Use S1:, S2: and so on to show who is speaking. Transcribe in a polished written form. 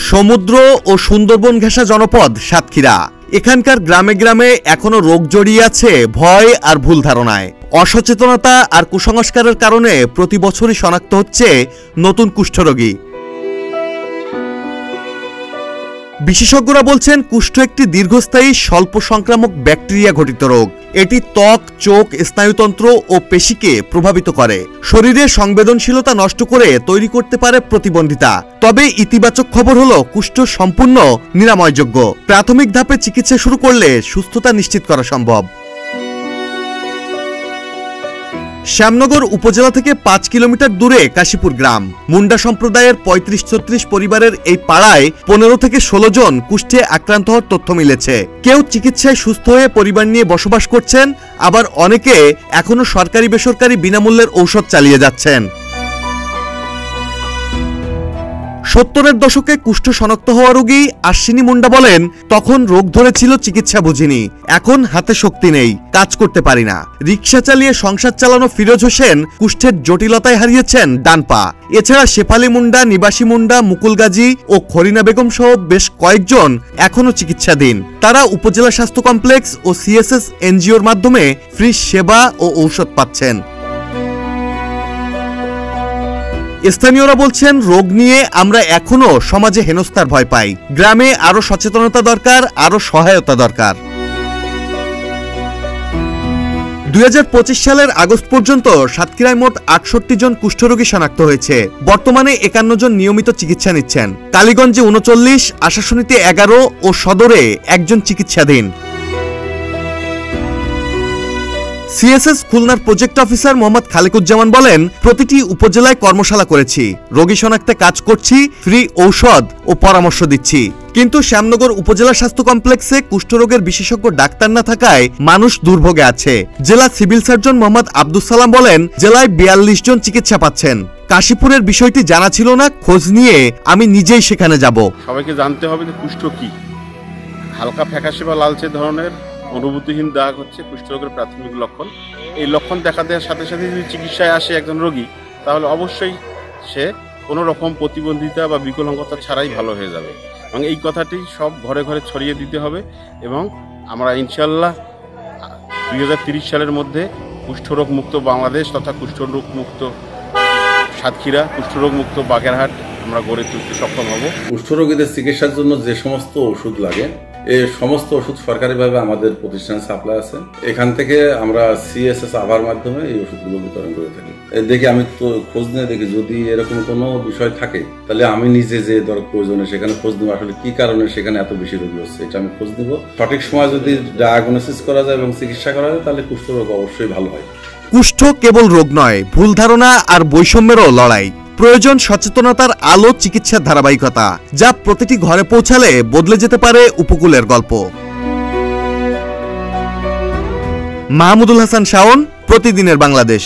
S1: সমুদ্র ও সুন্দরবন ঘেঁষা জনপদ সাতক্ষীরা। এখানকার গ্রামে গ্রামে এখনো রোগ জড়িয়ে আছে ভয় আর ভুল ধারণায়। অসচেতনতা আর কুসংস্কারের কারণে প্রতি বছরই শনাক্ত হচ্ছে নতুন কুষ্ঠরোগী। বিশেষজ্ঞরা বলছেন, কুষ্ঠ একটি দীর্ঘস্থায়ী স্বল্প সংক্রামক ব্যাকটেরিয়া ঘটিত রোগ। এটি ত্বক, চোখ, স্নায়ুতন্ত্র ও পেশিকে প্রভাবিত করে, শরীরের সংবেদনশীলতা নষ্ট করে তৈরি করতে পারে প্রতিবন্ধিতা। তবে ইতিবাচক খবর হলো, কুষ্ঠ সম্পূর্ণ নিরাময়যোগ্য। প্রাথমিক ধাপে চিকিৎসা শুরু করলে সুস্থতা নিশ্চিত করা সম্ভব। শ্যামনগর উপজেলা থেকে 5 কিলোমিটার দূরে কাশীপুর গ্রাম। মুন্ডা সম্প্রদায়ের 35-36 পরিবারের এই পাড়ায় 15 থেকে 16 জন কুষ্ঠে আক্রান্ত হওয়ার তথ্য মিলেছে। কেউ চিকিৎসায় সুস্থ হয়ে পরিবার নিয়ে বসবাস করছেন, আবার অনেকে এখনো সরকারি বেসরকারি বিনামূল্যের ঔষধ চালিয়ে যাচ্ছেন। 70-এর দশকে কুষ্ঠ শনাক্ত হওয়া রোগী আশ্বিনী মুন্ডা বলেন, তখন রোগ ধরেছিল, চিকিৎসা বুঝিনি। এখন হাতে শক্তি নেই, কাজ করতে পারি না। রিক্সা চালিয়ে সংসার চালানো ফিরোজ হোসেন কুষ্ঠের জটিলতায় হারিয়েছেন ডান পা। এছাড়া শেফালি মুন্ডা, নিবাসী মুন্ডা, মুকুল গাজী ও খরিনা বেগম সহ বেশ কয়েকজন এখনো চিকিৎসাধীন। তারা উপজেলা স্বাস্থ্য কমপ্লেক্স ও সিএসএস এনজিওর মাধ্যমে ফ্রি সেবা ও ঔষধ পাচ্ছেন। স্থানীয়রা বলছেন, রোগ নিয়ে আমরা এখনো সমাজে হেনস্থার ভয় পাই। গ্রামে আরো সচেতনতা দরকার, আরো সহায়তা দরকার। 2025 সালের আগস্ট পর্যন্ত সাতক্ষীরায় মোট 68 জন কুষ্ঠরোগী শনাক্ত হয়েছে। বর্তমানে 51 জন নিয়মিত চিকিৎসা নিচ্ছেন। কালীগঞ্জে 39, আশাশুনিতে 11 ও সদরে 1 জন চিকিৎসাধীন। সিএসএস খুলনার প্রজেক্ট অফিসার মোহাম্মদ খালেকুজ্জামান বলেন, প্রতিটি উপজেলায় কর্মশালা করেছি, রোগী শনাক্তে কাজ করছি, ফ্রি ঔষধ ও পরামর্শ দিচ্ছি। কিন্তু শ্যামনগর উপজেলা স্বাস্থ্য কমপ্লেক্সে কুষ্ঠরোগের বিশেষজ্ঞ ডাক্তার না থাকায় মানুষ দুর্ভোগে আছে। জেলা সিভিল সার্জন মোহাম্মদ আব্দুস সালাম বলেন, জেলায় 42 জন চিকিৎসা পাচ্ছেন। কাশীপুরের বিষয়টি জানা ছিল না, খোঁজ নিয়ে আমি নিজেই সেখানে যাব।
S2: সবাইকে জানতে হবে যে কুষ্ঠ কি। হালকা ফ্যাকাশে বা লালচে ধরনের অনুভূতিহীন দাগ হচ্ছে কুষ্ঠরোগের প্রাথমিক লক্ষণ। এই লক্ষণ দেখা দেওয়ার সাথে সাথে যদি চিকিৎসায় আসে একজন রোগী, তাহলে অবশ্যই সে কোনো রকম প্রতিবন্ধিতা বা বিকলাঙ্গতা ছাড়াই ভালো হয়ে যাবে। এবং এই কথাটি সব ঘরে ঘরে ছড়িয়ে দিতে হবে। এবং আমরা ইনশাল্লাহ 2030 সালের মধ্যে কুষ্ঠরোগ মুক্ত বাংলাদেশ তথা কুষ্ঠরোগ মুক্ত সাতক্ষীরা, কুষ্ঠরোগ মুক্ত বাগেরহাট আমরা গড়ে তুলতে সক্ষম হব।
S3: কুষ্ঠরোগীদের চিকিৎসার জন্য যে সমস্ত ওষুধ লাগে, এই সমস্ত ওষুধ সরকারিভাবে আমাদের প্রতিষ্ঠানে সাপ্লাই আছে। এখান থেকে আমরা সিএসএস আভার মাধ্যমে এই ওষুধগুলো বিতরণ করে থাকি। দেখি আমি তো খোঁজ নিয়ে দেখি, যদি এরকম কোনো বিষয় থাকে তাহলে আমি নিজে যে প্রয়োজনে সেখানে খোঁজ নেব, আসলে কি কারণে সেখানে এত বেশি রোগী হচ্ছে এটা আমি খোঁজ নেব। সঠিক সময় যদি ডায়াগনোসিস করা যায় এবং চিকিৎসা করা যায়, তাহলে কুষ্ঠরোগ অবশ্যই ভালো হয়।
S1: কুষ্ঠ কেবল রোগ নয়, ভুল ধারণা আর বৈষম্যেরও লড়াই। প্রয়োজন সচেতনতার আলো, চিকিৎসার ধারাবাহিকতা, যা প্রতিটি ঘরে পৌঁছালে বদলে যেতে পারে উপকূলের গল্প। মাহমুদুল হাসান শাওন, প্রতিদিনের বাংলাদেশ।